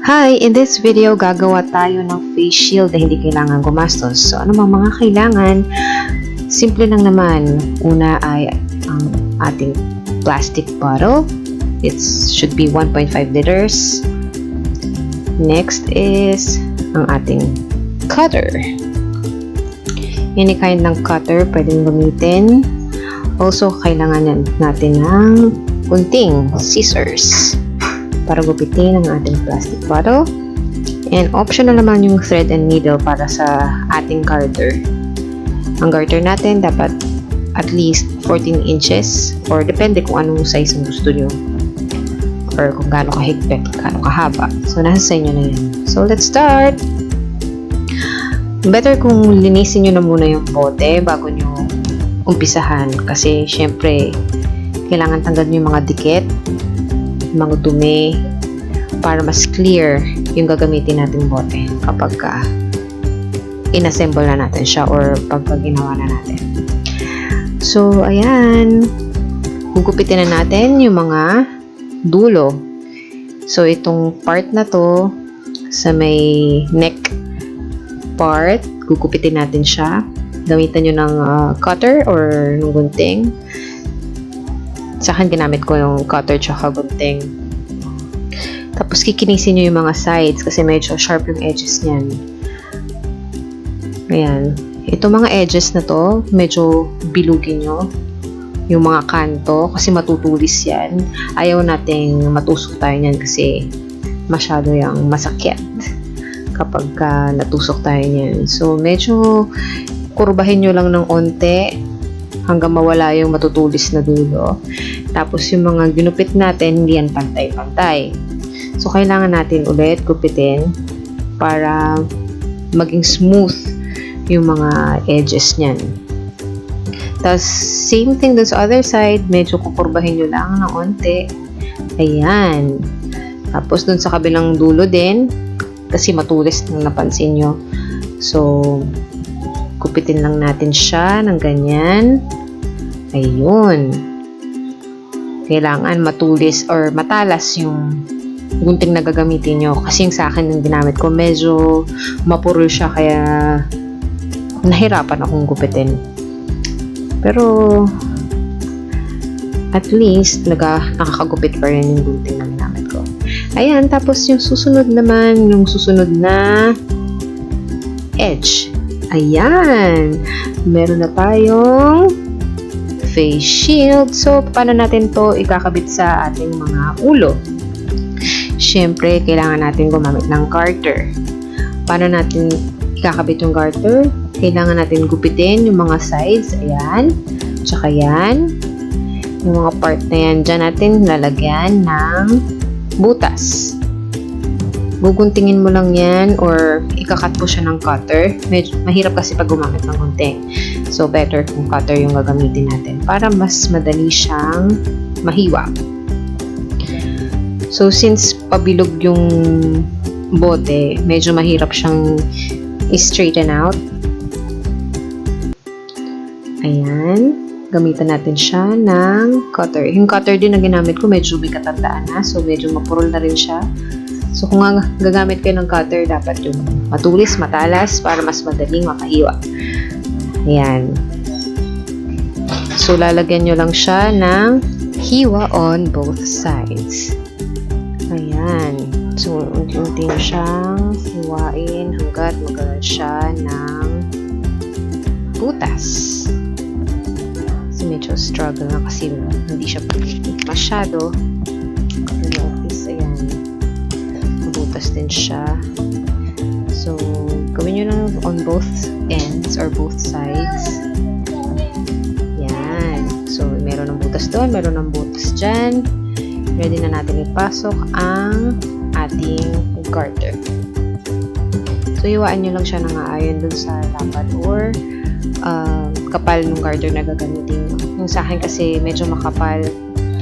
Hi! In this video, gagawa tayo ng face shield na hindi kailangan gumastos. So, ano mga kailangan? Simple lang naman. Una ay ang ating plastic bottle. It should be 1.5 liters. Next is ang ating cutter. Any kind ng cutter pwedeng gamitin. Also, kailangan natin ng kunting scissors para gupitin ang ating plastic bottle. And optional naman yung thread and needle para sa ating garter. Ang garter natin dapat at least 14 inches or depende kung anong size ang gusto nyo or kung gaano kahigpit, gaano kahaba. So, nasa sa inyo na yan. So, let's start! Better kung linisin nyo na muna yung bote bago nyo umpisahan kasi syempre kailangan tanggalin yung mga dikit, mga dumi para mas clear yung gagamitin natin bote kapag inassemble na natin siya or pag ginawa na natin. So, ayan. Gugupitin na natin yung mga dulo. So, itong part na to sa may neck part, gugupitin natin siya. Gamitan nyo ng cutter or ng gunting. Sa akin, ginamit ko yung cutter tsaka gunting. Tapos, kikinisin nyo yung mga sides kasi medyo sharp yung edges niyan. Ayan. Itong mga edges na to, medyo bilugin nyo yung mga kanto kasi matutulis yan. Ayaw nating matusok tayo niyan kasi masyado yung masakit kapag natusok tayo niyan. So, medyo kurbahin nyo lang ng onte hanggang mawala yung matutulis na dulo. Tapos yung mga ginupit natin, hindi yan pantay-pantay. So, kailangan natin ulit gupitin para maging smooth yung mga edges niyan. Tapos, same thing dun sa other side, medyo kukurbahin nyo lang ng onte. Ayan. Tapos, dun sa kabilang dulo din, kasi matulis nang napansin nyo. So, gupitin lang natin siya ng ganyan. Ayun. Kailangan matulis or matalas yung gunting na gagamitin nyo. Kasi yung sa akin yung ginamit ko, medyo mapurol siya kaya nahirapan akong gupitin. Pero at least nakakagupit pa rin yung gunting na ginamit ko. Ayan, tapos yung susunod naman, yung susunod na edge. Ayan. Meron na tayong face shield. So, paano natin to ikakabit sa ating mga ulo? Siyempre, kailangan natin gumamit ng garter. Paano natin ikakabit yung garter? Kailangan natin gupitin yung mga sides. Ayan. Tsaka yan. Yung mga part na yan, dyan natin lalagyan ng butas. Guguntingin mo lang yan or ikakat mo siya ng cutter. Medyo mahirap kasi pag gumamit ng gunting. So, better kung cutter yung gagamitin natin para mas madali siyang mahiwa. So, since pabilog yung bote, medyo mahirap siyang i-straighten out. Ayan. Gamitan natin siya ng cutter. Yung cutter din na ginamit ko, medyo may katandaan na. So, medyo mapurol na rin siya. So, kung gagamit kayo ng cutter, dapat yung matulis, matalas, para mas madaling makahiwa. Ayan. So, lalagyan nyo lang siya ng hiwa on both sides. Ayan. So, unti-unti nyo siyang hiwain hanggat magkaroon siya ng butas. So, medyo struggle na kasi hindi siya masyado. Butas din siya. So, gawin nyo lang on both ends or both sides. Yan. So, meron ng butas doon, meron ng butas dyan. Ready na natin ipasok ang ating garter. So, iwaan nyo lang siya ng ayon dun sa lapad or kapal ng garter na gagamitin mo. Yung sa akin kasi medyo makapal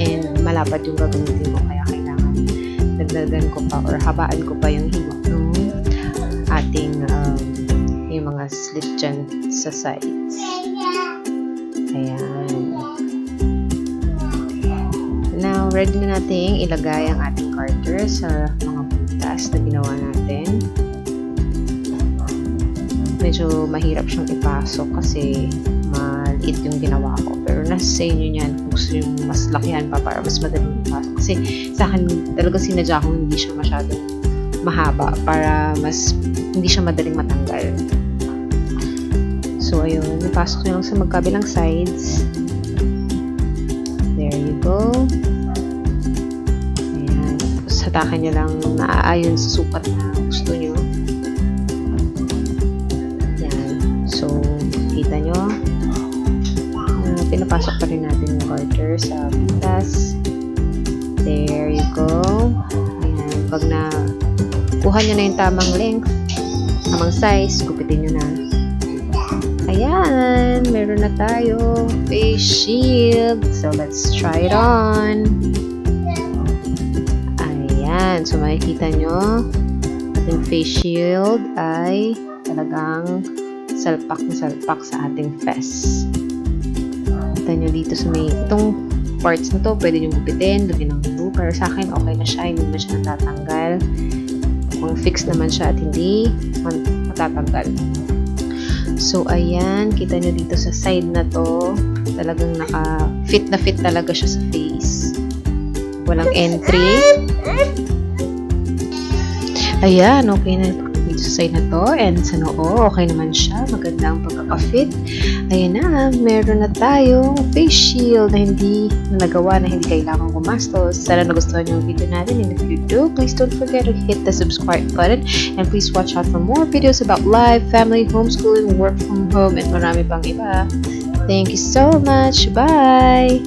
and malapad yung gagamitin mo kaya dagdagan ko pa or habaan ko pa yung hiwa ng ating yung mga slit dyan sa sides. Ayan. Now, ready na natin ilagay ang ating garter sa mga butas na ginawa natin. Medyo mahirap siyang ipasok kasi maliit yung ginawa ko. Pero nasa sa inyo yan kung gusto yung mas lakihan pa para mas madaling ipasok. Kasi sa akin talaga sinadya ko hindi siya masyadong mahaba para mas hindi siya madaling matanggal. So ayun, ipasok nyo lang sa magkabilang sides. There you go. Ayan. Tapos hatakan nyo lang naaayon sa sukat na gusto nyo. Ayan. So, kita nyo. Pinapasok pa rin natin yung garter sa butas. There you go. Ayan. Pag kuha nyo na yung tamang length, tamang size, gupitin nyo na. Ayan, meron na tayo face shield. So, let's try it on. Ayan, so makikita nyo, ating face shield ay talagang salpak na salpak sa ating fez. Kita nyo dito sa may, itong parts na to, pwede nyo gupitin, dumi ng glue. Pero sa akin, okay na siya, hindi naman siya natatanggal. Kung fix naman siya at hindi matatanggal. So, ayan, kita nyo dito sa side na to, talagang naka-fit na fit talaga siya sa face. Walang entry. Ayan, okay na dito sa side na to. And sa noo, okay naman siya. Maganda ang pagkaka-fit. Ayan na, meron na tayong face shield na hindi nagawa, na hindi kailangan gumastos. Sana nagustuhan yung video natin. And if you do, please don't forget to hit the subscribe button. And please watch out for more videos about life, family, homeschooling, work from home, and marami pang iba. Thank you so much. Bye!